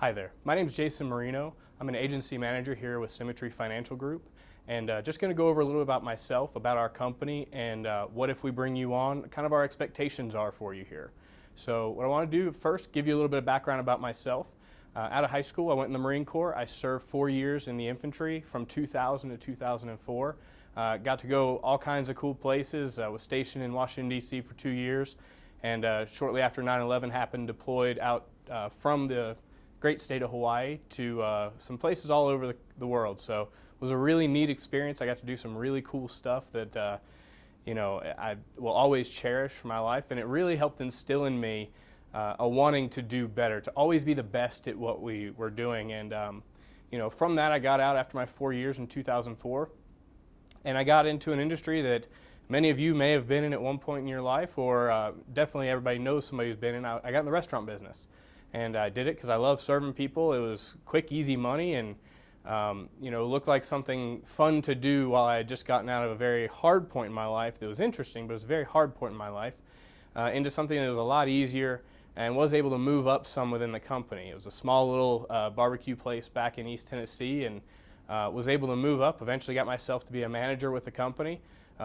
Hi there, my name is Jason Marino. I'm an agency manager here with Symmetry Financial Group, and just going to go over a little bit about myself, about our company, and what if we bring you on, kind of our expectations are for you here. So what I want to do first, give you a little bit of background about myself. Out of high school, I went in the Marine Corps. I served 4 years in the infantry from 2000 to 2004. Got to go all kinds of cool places. I was stationed in Washington, D.C. for 2 years, and shortly after 9/11 happened, deployed out from the great state of Hawaii to some places all over the world. So it was a really neat experience. I got to do some really cool stuff that I will always cherish for my life, and it really helped instill in me a wanting to do better, to always be the best at what we were doing. And from that, I got out after my 4 years in 2004, and I got into an industry that many of you may have been in at one point in your life, or definitely everybody knows somebody who's been in. I got in the restaurant business. And I did it because I love serving people. It was quick, easy money, and looked like something fun to do while I had just gotten out of a very hard point in my life that was interesting, but it was a very hard point in my life, into something that was a lot easier, and was able to move up some within the company. It was a small little barbecue place back in East Tennessee, and was able to move up. Eventually got myself to be a manager with the company,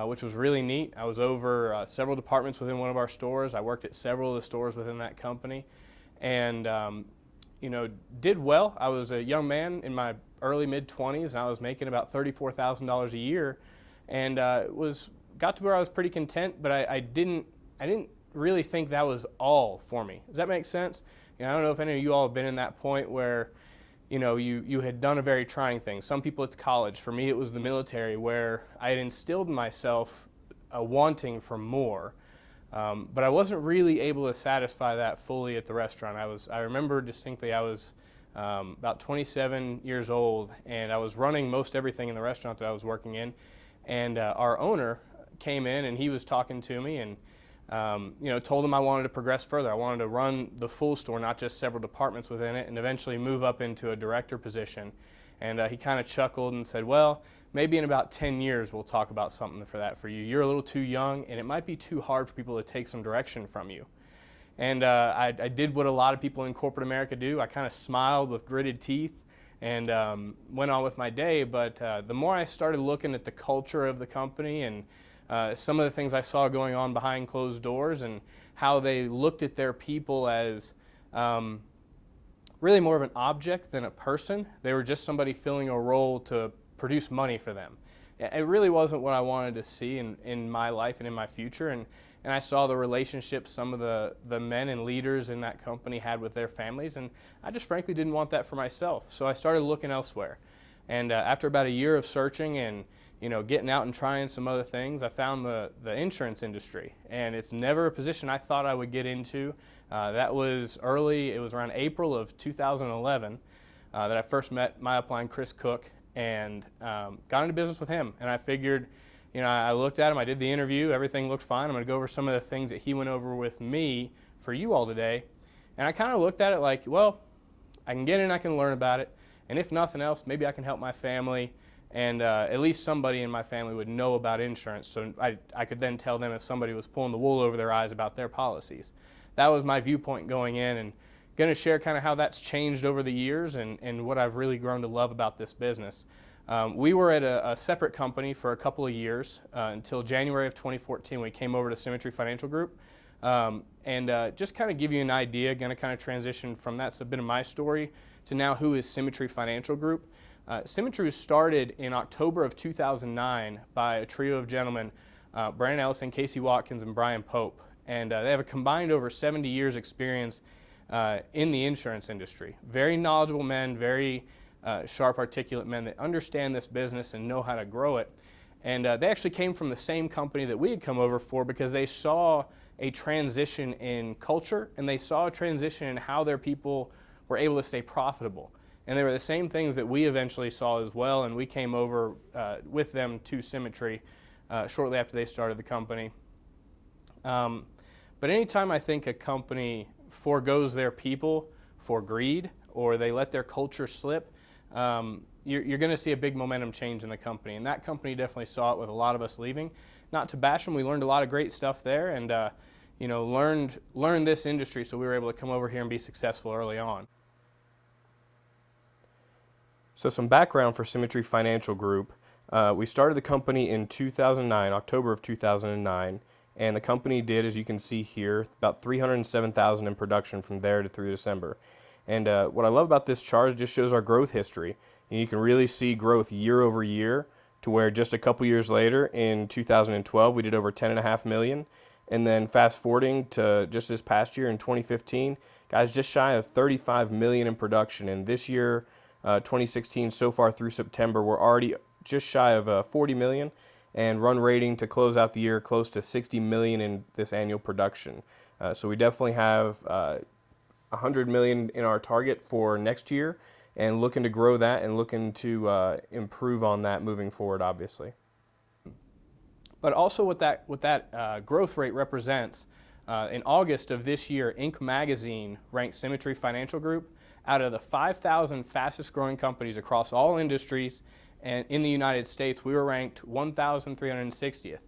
which was really neat. I was over several departments within one of our stores. I worked at several of the stores within that company. And did well. I was a young man in my early mid-20s, and I was making about $34,000 a year, and got to where I was pretty content. But I didn't really think that was all for me. Does that make sense? I don't know if any of you all have been in that point where you had done a very trying thing. Some people it's college. For me, it was the military, where I had instilled in myself a wanting for more. But I wasn't really able to satisfy that fully at the restaurant. I remember distinctly I was about 27 years old, and I was running most everything in the restaurant that I was working in. And our owner came in, and he was talking to me, and told him I wanted to progress further. I wanted to run the full store, not just several departments within it, and eventually move up into a director position. And he kind of chuckled and said, "Well, maybe in about 10 years we'll talk about something for that for you. You're a little too young, and it might be too hard for people to take some direction from you." And I did what a lot of people in corporate America do. I kind of smiled with gritted teeth and went on with my day. But the more I started looking at the culture of the company and some of the things I saw going on behind closed doors, and how they looked at their people as really more of an object than a person. They were just somebody filling a role to produce money for them. It really wasn't what I wanted to see in my life and in my future. And I saw the relationships some of the men and leaders in that company had with their families, and I just frankly didn't want that for myself. So I started looking elsewhere. And after about a year of searching and getting out and trying some other things, I found the insurance industry. And it's never a position I thought I would get into. That was early. It was around April of 2011 that I first met my upline, Chris Cook, and got into business with him. And I figured, I looked at him, I did the interview, everything looked fine. I'm going to go over some of the things that he went over with me for you all today. And I kind of looked at it like, well, I can get in, I can learn about it, and if nothing else, maybe I can help my family, and at least somebody in my family would know about insurance, so I could then tell them if somebody was pulling the wool over their eyes about their policies. That was my viewpoint going in, and going to share kind of how that's changed over the years and what I've really grown to love about this business. We were at a separate company for a couple of years until January of 2014. We came over to Symmetry Financial Group, and just kind of give you an idea, going to kind of transition from that's a bit of my story to now who is Symmetry Financial Group. Symmetry was started in October of 2009 by a trio of gentlemen, Brandon Ellison, Casey Watkins, and Brian Pope. And they have a combined over 70 years experience in the insurance industry. Very knowledgeable men, very sharp, articulate men that understand this business and know how to grow it. And they actually came from the same company that we had come over for, because they saw a transition in culture, and they saw a transition in how their people were able to stay profitable. And they were the same things that we eventually saw as well, and we came over with them to Symmetry shortly after they started the company. But anytime I think a company forgoes their people for greed, or they let their culture slip, you're going to see a big momentum change in the company. And that company definitely saw it with a lot of us leaving. Not to bash them, we learned a lot of great stuff there, and learned this industry, so we were able to come over here and be successful early on. So some background for Symmetry Financial Group. We started the company in 2009, October of 2009, and the company did, as you can see here, about $307,000 in production from there to through December. And what I love about this chart is it just shows our growth history. And you can really see growth year over year to where just a couple years later, in 2012, we did over $10.5 million. And then fast forwarding to just this past year in 2015, guys, just shy of $35 million in production. And this year, 2016, so far through September, we're already just shy of $40 million and run rating to close out the year close to $60 million in this annual production. So we definitely have $100 million in our target for next year and looking to grow that and looking to improve on that moving forward, obviously. But also what that growth rate represents, in August of this year, Inc. magazine ranked Symmetry Financial Group out of the 5,000 fastest growing companies across all industries, and in the United States, we were ranked 1,360th.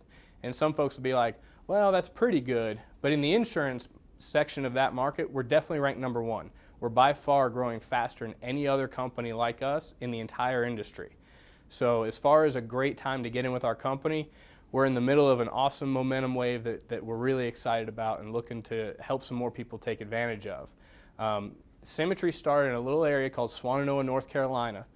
And some folks will be like, well, that's pretty good, but in the insurance section of that market, we're definitely ranked number one. We're by far growing faster than any other company like us in the entire industry. So as far as a great time to get in with our company, we're in the middle of an awesome momentum wave that we're really excited about and looking to help some more people take advantage of. Symmetry started in a little area called Swannanoa, North Carolina.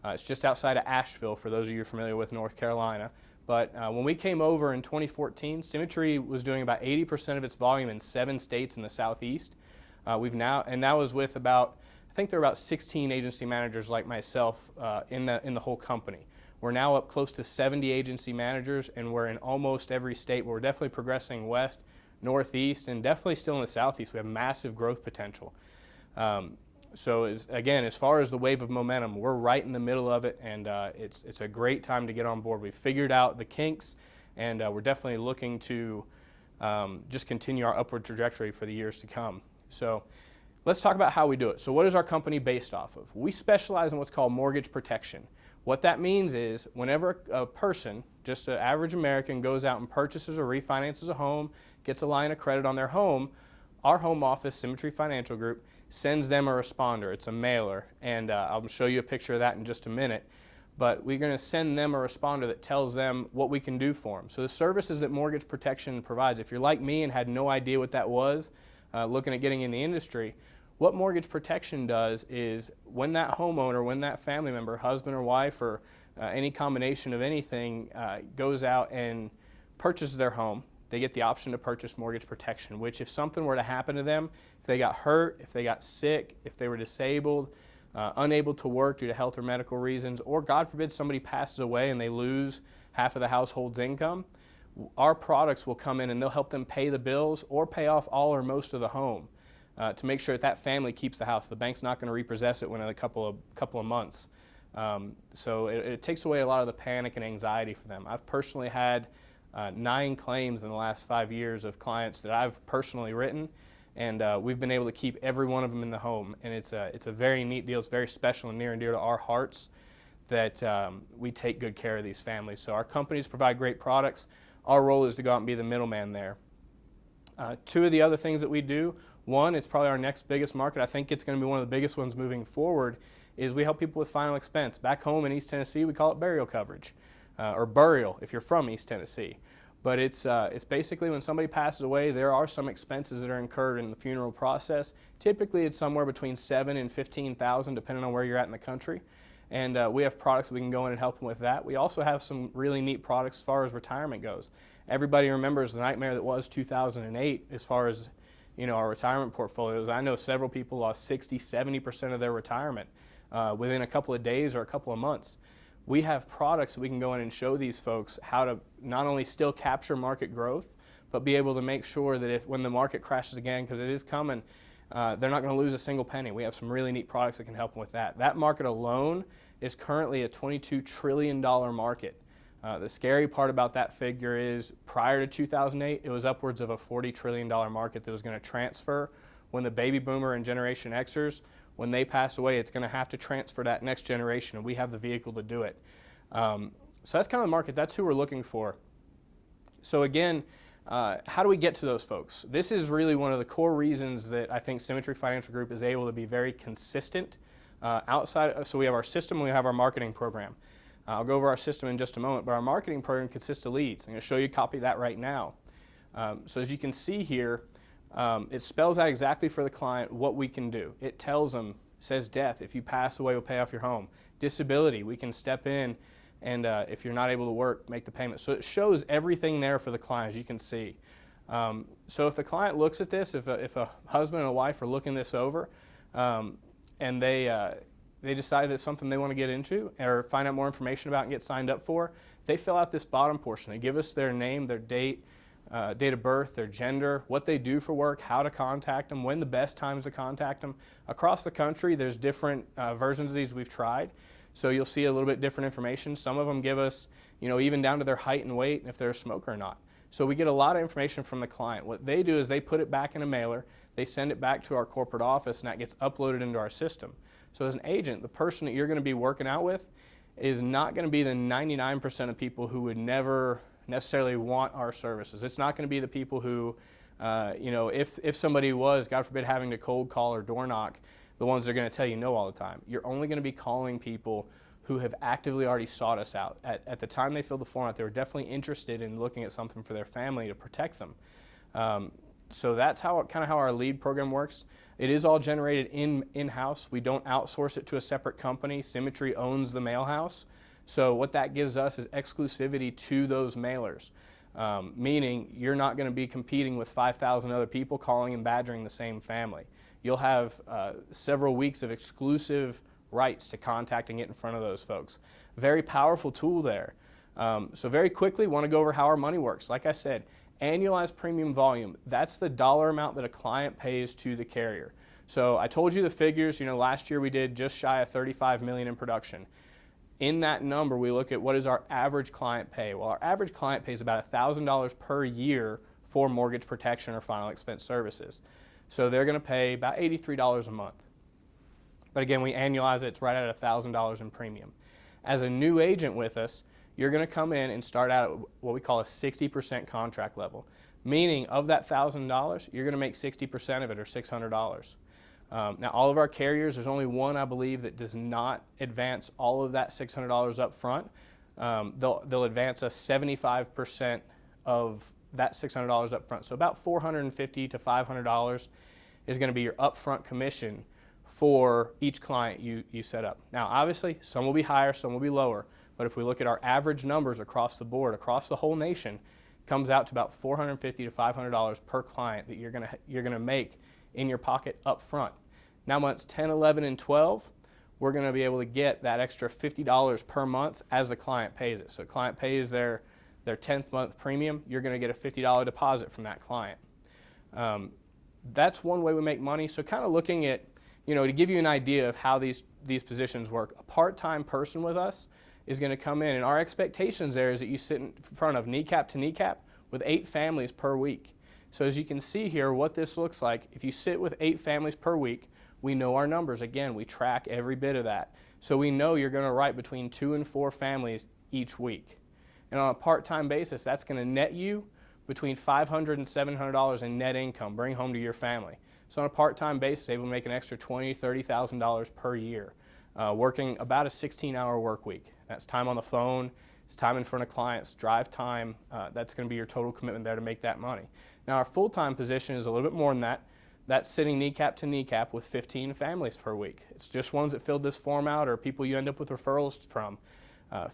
It's just outside of Asheville, for those of you familiar with North Carolina. But when we came over in 2014, Symmetry was doing about 80% of its volume in 7 states in the Southeast. And that was with I think there are about 16 agency managers like myself in the whole company. We're now up close to 70 agency managers, and we're in almost every state. We're definitely progressing west, northeast, and definitely still in the southeast. We have massive growth potential. So as far as the wave of momentum, we're right in the middle of it, and it's a great time to get on board. We've figured out the kinks, and we're definitely looking to just continue our upward trajectory for the years to come. So let's talk about how we do it. So what is our company based off of? We specialize in what's called mortgage protection. What that means is whenever a person, just an average American, goes out and purchases or refinances a home, gets a line of credit on their home, our home office, Symmetry Financial Group, sends them a responder. It's a mailer, and I'll show you a picture of that in just a minute. But we're going to send them a responder that tells them what we can do for them. So the services that mortgage protection provides, if you're like me and had no idea what that was, looking at getting in the industry, what mortgage protection does is when that homeowner, when that family member, husband or wife, or any combination of anything, goes out and purchases their home, they get the option to purchase mortgage protection, which if something were to happen to them, if they got hurt, if they got sick, if they were disabled, unable to work due to health or medical reasons, or God forbid somebody passes away and they lose half of the household's income, our products will come in and they'll help them pay the bills or pay off all or most of the home to make sure that family keeps the house. The bank's not going to repossess it within a couple of months. So it takes away a lot of the panic and anxiety for them. I've personally had 9 claims in the last 5 years of clients that I've personally written, and we've been able to keep every one of them in the home. And it's a very neat deal. It's very special and near and dear to our hearts that we take good care of these families. So our companies provide great products. Our role is to go out and be the middleman there. 2 of the other things that we do, one, it's probably our next biggest market. I think it's going to be one of the biggest ones moving forward, is we help people with final expense. Back home in East Tennessee, we call it burial coverage, or burial if you're from East Tennessee. But it's basically when somebody passes away, there are some expenses that are incurred in the funeral process. Typically, it's somewhere between $7,000 and $15,000, depending on where you're at in the country. And we have products we can go in and help them with that. We also have some really neat products as far as retirement goes. Everybody remembers the nightmare that was 2008 as far as our retirement portfolios. I know several people lost 60-70% of their retirement within a couple of days or a couple of months. We have products that we can go in and show these folks how to not only still capture market growth, but be able to make sure that when the market crashes again, because it is coming, they're not going to lose a single penny. We have some really neat products that can help them with that. That market alone is currently a $22 trillion market. The scary part about that figure is prior to 2008, it was upwards of a $40 trillion market that was going to transfer when the baby boomer and Generation Xers, when they pass away, it's going to have to transfer that next generation, and we have the vehicle to do it. So that's kind of the market. That's who we're looking for. So again, how do we get to those folks? This is really one of the core reasons that I think Symmetry Financial Group is able to be very consistent So we have our system, we have our marketing program. I'll go over our system in just a moment, but our marketing program consists of leads. I'm going to show you a copy of that right now. So as you can see here, it spells out exactly for the client what we can do. It tells them, says death, if you pass away, we'll pay off your home. Disability, we can step in and if you're not able to work, make the payment. So it shows everything there for the client, as you can see. So if the client looks at this, if a husband and a wife are looking this over, and they decide that's something they want to get into or find out more information about and get signed up for, they fill out this bottom portion. They give us their name, their date of birth, their gender, what they do for work, how to contact them, when the best times to contact them. Across the country, there's different versions of these we've tried. So you'll see a little bit different information. Some of them give us, even down to their height and weight and if they're a smoker or not. So we get a lot of information from the client. What they do is they put it back in a mailer, they send it back to our corporate office, and that gets uploaded into our system. So as an agent, the person that you're going to be working out with is not going to be the 99% of people who would never necessarily want our services. It's not going to be the people who, if somebody was, God forbid, having to cold call or door knock, the ones that are going to tell you no all the time. You're only going to be calling people who have actively already sought us out. At the time they filled the form out, they were definitely interested in looking at something for their family to protect them. So that's kind of how our lead program works. It is all generated in-house. We don't outsource it to a separate company. Symmetry owns the mail house. So what that gives us is exclusivity to those mailers, meaning you're not going to be competing with 5,000 other people calling and badgering the same family. You'll have several weeks of exclusive rights to contact and get in front of those folks. Very powerful tool there. So very quickly, want to go over how our money works. Like I said, annualized premium volume, that's the dollar amount that a client pays to the carrier. So I told you the figures, last year we did just shy of 35 million in production. In that number, we look at what is our average client pay. Well, our average client pays about $1,000 per year for mortgage protection or final expense services. So they're going to pay about $83 a month. But again, we annualize it, it's right at $1,000 in premium. As a new agent with us, you're going to come in and start out at what we call a 60% contract level, meaning of that $1,000, you're going to make 60% of it, or $600. Now, all of our carriers, there's only one, I believe, that does not advance all of that $600 up front. They'll advance us 75% of that $600 up front. So about $450 to $500 is going to be your upfront commission for each client you set up. Now, obviously, some will be higher, some will be lower, but if we look at our average numbers across the board, across the whole nation, it comes out to about $450 to $500 per client that you're going to make in your pocket up front. Now, months 10, 11, and 12, we're going to be able to get that extra $50 per month as the client pays it. So the client pays their 10th month premium, you're going to get a $50 deposit from that client. That's one way we make money. So kind of looking at, to give you an idea of how these positions work, a part-time person with us is going to come in, and our expectations there is that you sit in front of kneecap to kneecap with 8 families per week. So as you can see here, what this looks like, if you sit with 8 families per week, we know our numbers. Again, we track every bit of that. So we know you're going to write between 2 and 4 families each week. And on a part-time basis, that's going to net you between $500 and $700 in net income, bring home to your family. So on a part-time basis, able to make an extra $20,000, $30,000 per year, working about a 16-hour work week. That's time on the phone, it's time in front of clients, drive time. That's going to be your total commitment there to make that money. Now, our full-time position is a little bit more than that. That's sitting kneecap to kneecap with 15 families per week. It's just ones that filled this form out or people you end up with referrals from.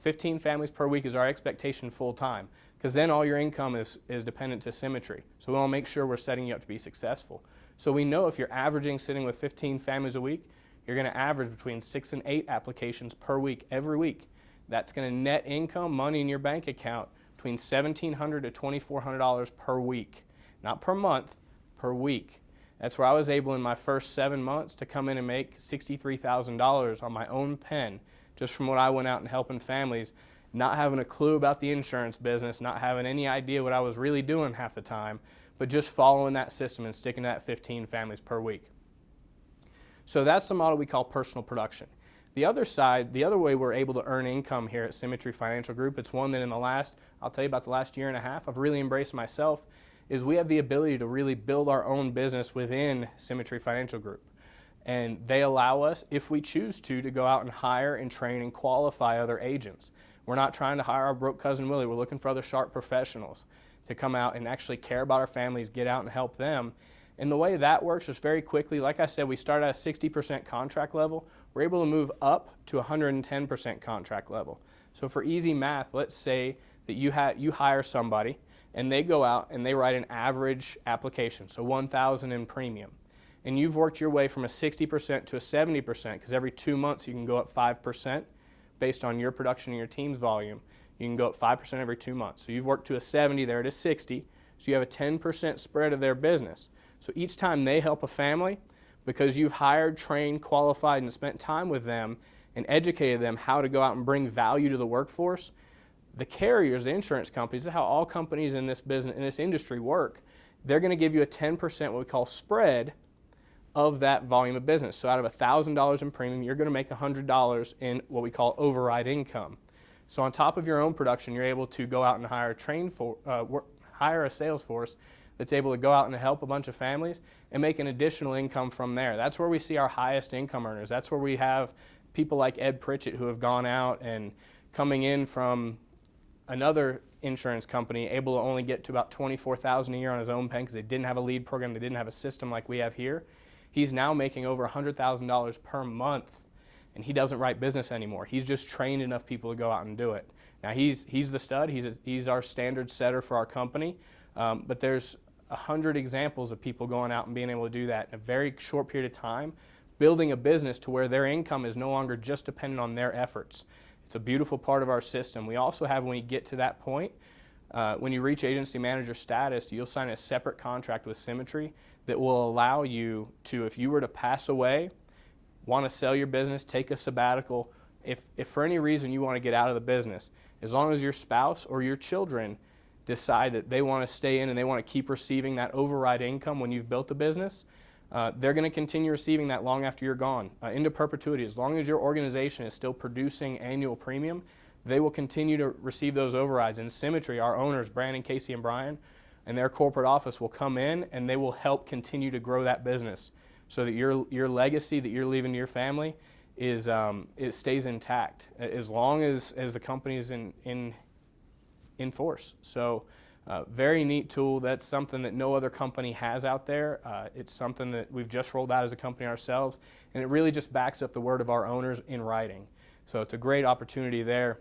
15 families per week is our expectation full-time, because then all your income is dependent to Symmetry. So we want to make sure we're setting you up to be successful. So we know if you're averaging sitting with 15 families a week, you're going to average between 6 and 8 applications per week, every week. That's going to net income, money in your bank account, between $1,700 to $2,400 per week. Not per month, per week. That's where I was able in my first 7 months to come in and make $63,000 on my own pen, just from what I went out and helping families, not having a clue about the insurance business, not having any idea what I was really doing half the time, but just following that system and sticking to that 15 families per week. So that's the model we call personal production. The other side, the other way we're able to earn income here at Symmetry Financial Group, it's one that I'll tell you about the last year and a half, I've really embraced myself, is we have the ability to really build our own business within Symmetry Financial Group. And they allow us, if we choose to go out and hire and train and qualify other agents. We're not trying to hire our broke cousin Willie. We're looking for other sharp professionals to come out and actually care about our families, get out and help them. And the way that works is very quickly. Like I said, we start at a 60% contract level. We're able to move up to 110% contract level. So for easy math, let's say that you hire somebody and they go out and they write an average application, so $1,000 in premium. And you've worked your way from a 60% to a 70%, because every 2 months you can go up 5% based on your production and your team's volume. You can go up 5% every 2 months. So you've worked to a 70 there to 60, so you have a 10% spread of their business. So each time they help a family, because you've hired, trained, qualified, and spent time with them and educated them how to go out and bring value to the workforce, the carriers, the insurance companies, this is how all companies in this business, in this industry work. They're going to give you a 10% what we call spread of that volume of business. So out of $1,000 in premium, you're going to make $100 in what we call override income. So on top of your own production, you're able to go out and hire a sales force that's able to go out and help a bunch of families and make an additional income from there. That's where we see our highest income earners. That's where we have people like Ed Pritchett who have gone out and coming in from another insurance company, able to only get to about $24,000 a year on his own pen because they didn't have a lead program, they didn't have a system like we have here. He's now making over $100,000 per month, and he doesn't write business anymore. He's just trained enough people to go out and do it. Now he's the stud. He's our standard setter for our company, but there's 100 examples of people going out and being able to do that in a very short period of time, building a business to where their income is no longer just dependent on their efforts. It's a beautiful part of our system. We also have, when you get to that point, when you reach agency manager status, you'll sign a separate contract with Symmetry that will allow you to, if you were to pass away, want to sell your business, take a sabbatical, if for any reason you want to get out of the business, as long as your spouse or your children decide that they want to stay in and they want to keep receiving that override income when you've built a business, they're going to continue receiving that long after you're gone, into perpetuity. As long as your organization is still producing annual premium, they will continue to receive those overrides. And Symmetry, our owners, Brandon, Casey, and Brian, and their corporate office will come in and they will help continue to grow that business so that your legacy that you're leaving to your family is it stays intact as long as the company is in force. So very neat tool. That's something that no other company has out there. It's something that we've just rolled out as a company ourselves, and it really just backs up the word of our owners in writing. So it's a great opportunity there.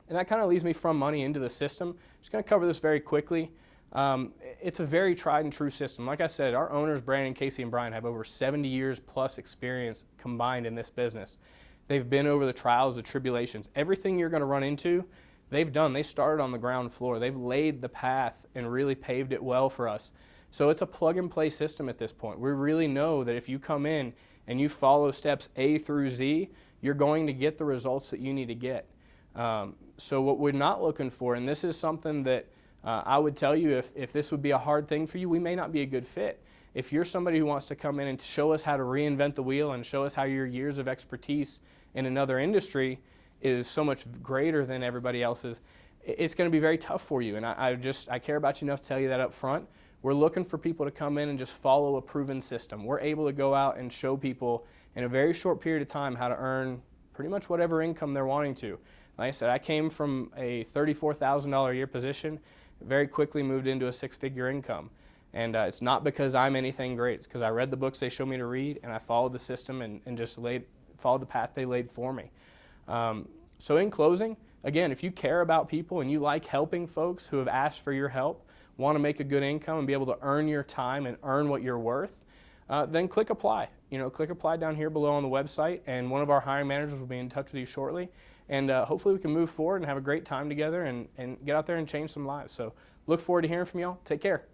And that kind of leads me from money into the system. I'm just going to cover this very quickly. It's a very tried and true system. Like I said, our owners, Brandon, Casey, and Brian, have over 70 years plus experience combined in this business. They've been over the trials, the tribulations. Everything you're going to run into, they've done. They started on the ground floor. They've laid the path and really paved it well for us. So it's a plug-and-play system at this point. We really know that if you come in and you follow steps A through Z, you're going to get the results that you need to get. So what we're not looking for, and this is something that I would tell you, if this would be a hard thing for you, we may not be a good fit. If you're somebody who wants to come in and show us how to reinvent the wheel and show us how your years of expertise in another industry is so much greater than everybody else's, it's going to be very tough for you. And I care about you enough to tell you that up front. We're looking for people to come in and just follow a proven system. We're able to go out and show people in a very short period of time how to earn pretty much whatever income they're wanting to. Like I said, I came from a $34,000 a year position, very quickly moved into a six-figure income. And it's not because I'm anything great. It's because I read the books they showed me to read, and I followed the system and just followed the path they laid for me. So in closing, again, if you care about people and you like helping folks who have asked for your help, want to make a good income and be able to earn your time and earn what you're worth, then click apply. Click apply down here below on the website, and one of our hiring managers will be in touch with you shortly. And hopefully we can move forward and have a great time together and get out there and change some lives. So look forward to hearing from y'all. Take care.